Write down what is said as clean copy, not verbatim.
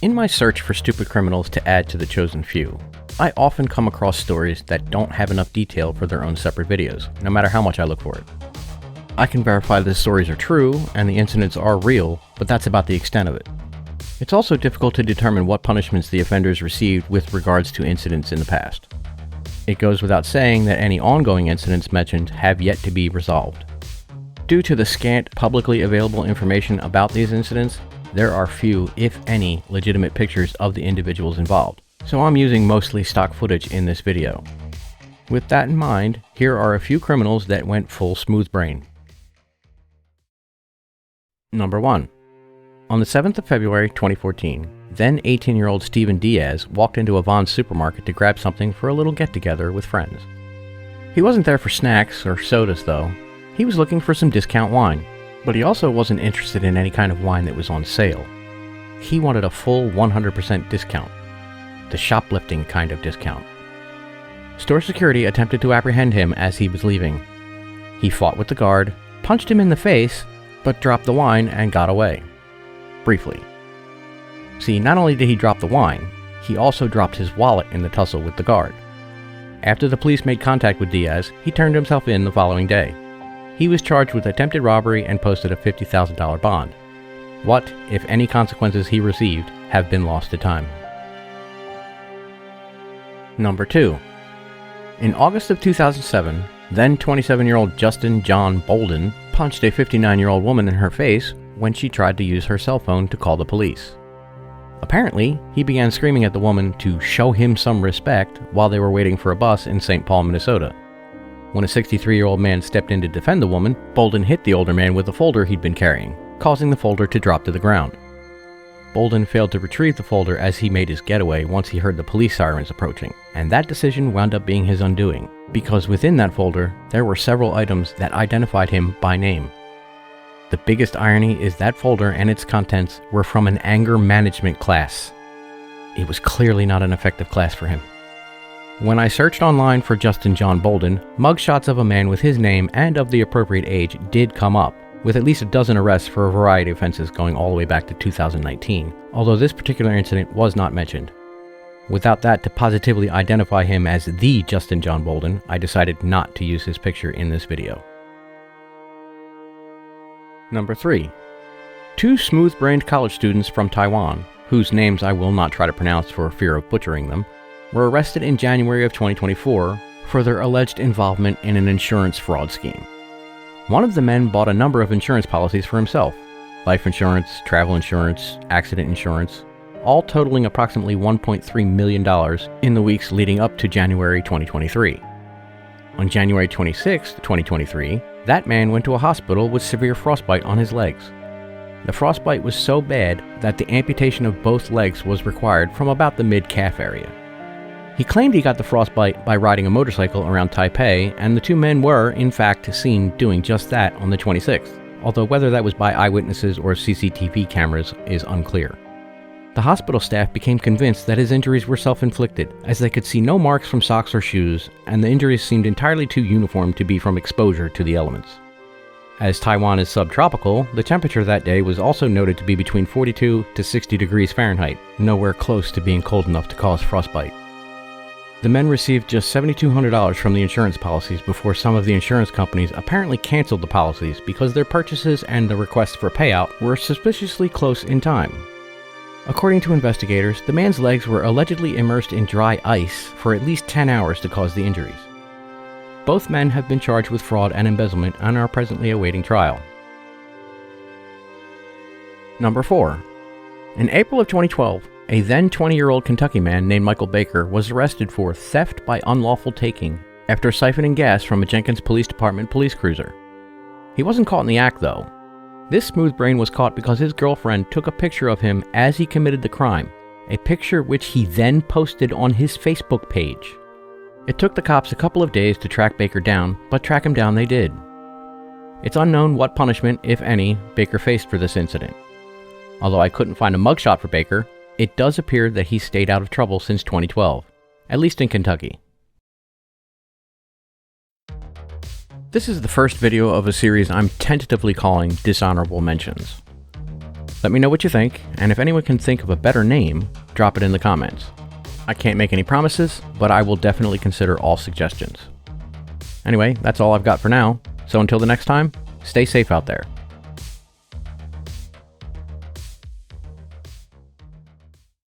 In my search for stupid criminals to add to the chosen few, I often come across stories that don't have enough detail for their own separate videos, no matter how much I look for it. I can verify the stories are true and the incidents are real, but that's about the extent of it. It's also difficult to determine what punishments the offenders received with regards to incidents in the past. It goes without saying that any ongoing incidents mentioned have yet to be resolved. Due to the scant publicly available information about these incidents, there are few, if any, legitimate pictures of the individuals involved, so I'm using mostly stock footage in this video. With that in mind, here are a few criminals that went full smooth brain. Number 1. On the 7th of February 2014, then 18-year-old Steven Diaz walked into a Vons supermarket to grab something for a little get-together with friends. He wasn't there for snacks or sodas though. He was looking for some discount wine. But he also wasn't interested in any kind of wine that was on sale. He wanted a full 100% discount. The shoplifting kind of discount. Store security attempted to apprehend him as he was leaving. He fought with the guard, punched him in the face, but dropped the wine and got away. Briefly. See, not only did he drop the wine, he also dropped his wallet in the tussle with the guard. After the police made contact with Diaz, he turned himself in the following day. He was charged with attempted robbery and posted a $50,000 bond. What, if any, consequences he received have been lost to time. Number 2. In August of 2007, then 27-year-old Justin John Bolden punched a 59-year-old woman in her face when she tried to use her cell phone to call the police. Apparently, he began screaming at the woman to show him some respect while they were waiting for a bus in St. Paul, Minnesota. When a 63-year-old man stepped in to defend the woman, Bolden hit the older man with a folder he'd been carrying, causing the folder to drop to the ground. Bolden failed to retrieve the folder as he made his getaway once he heard the police sirens approaching, and that decision wound up being his undoing, because within that folder, there were several items that identified him by name. The biggest irony is that folder and its contents were from an anger management class. It was clearly not an effective class for him. When I searched online for Justin John Bolden, mugshots of a man with his name and of the appropriate age did come up, with at least a dozen arrests for a variety of offenses going all the way back to 2019, although this particular incident was not mentioned. Without that to positively identify him as the Justin John Bolden, I decided not to use his picture in this video. Number 3. 2 smooth-brained college students from Taiwan, whose names I will not try to pronounce for fear of butchering them, were arrested in January of 2024 for their alleged involvement in an insurance fraud scheme. One of the men bought a number of insurance policies for himself: life insurance, travel insurance, accident insurance, all totaling approximately $1.3 million in the weeks leading up to January 2023. On January 26, 2023, that man went to a hospital with severe frostbite on his legs. The frostbite was so bad that the amputation of both legs was required from about the mid-calf area. He claimed he got the frostbite by riding a motorcycle around Taipei, and the 2 men were, in fact, seen doing just that on the 26th, although whether that was by eyewitnesses or CCTV cameras is unclear. The hospital staff became convinced that his injuries were self-inflicted, as they could see no marks from socks or shoes, and the injuries seemed entirely too uniform to be from exposure to the elements. As Taiwan is subtropical, the temperature that day was also noted to be between 42 to 60 degrees Fahrenheit, nowhere close to being cold enough to cause frostbite. The men received just $7,200 from the insurance policies before some of the insurance companies apparently canceled the policies because their purchases and the requests for payout were suspiciously close in time. According to investigators, the man's legs were allegedly immersed in dry ice for at least 10 hours to cause the injuries. Both men have been charged with fraud and embezzlement and are presently awaiting trial. Number 4. In April of 2012, a then 20-year-old Kentucky man named Michael Baker was arrested for theft by unlawful taking after siphoning gas from a Jenkins Police Department police cruiser. He wasn't caught in the act, though. This smooth brain was caught because his girlfriend took a picture of him as he committed the crime, a picture which he then posted on his Facebook page. It took the cops a couple of days to track Baker down, but track him down they did. It's unknown what punishment, if any, Baker faced for this incident. Although I couldn't find a mugshot for Baker, it does appear that he's stayed out of trouble since 2012, at least in Kentucky. This is the first video of a series I'm tentatively calling Dishonorable Mentions. Let me know what you think, and if anyone can think of a better name, drop it in the comments. I can't make any promises, but I will definitely consider all suggestions. Anyway, that's all I've got for now, so until the next time, stay safe out there.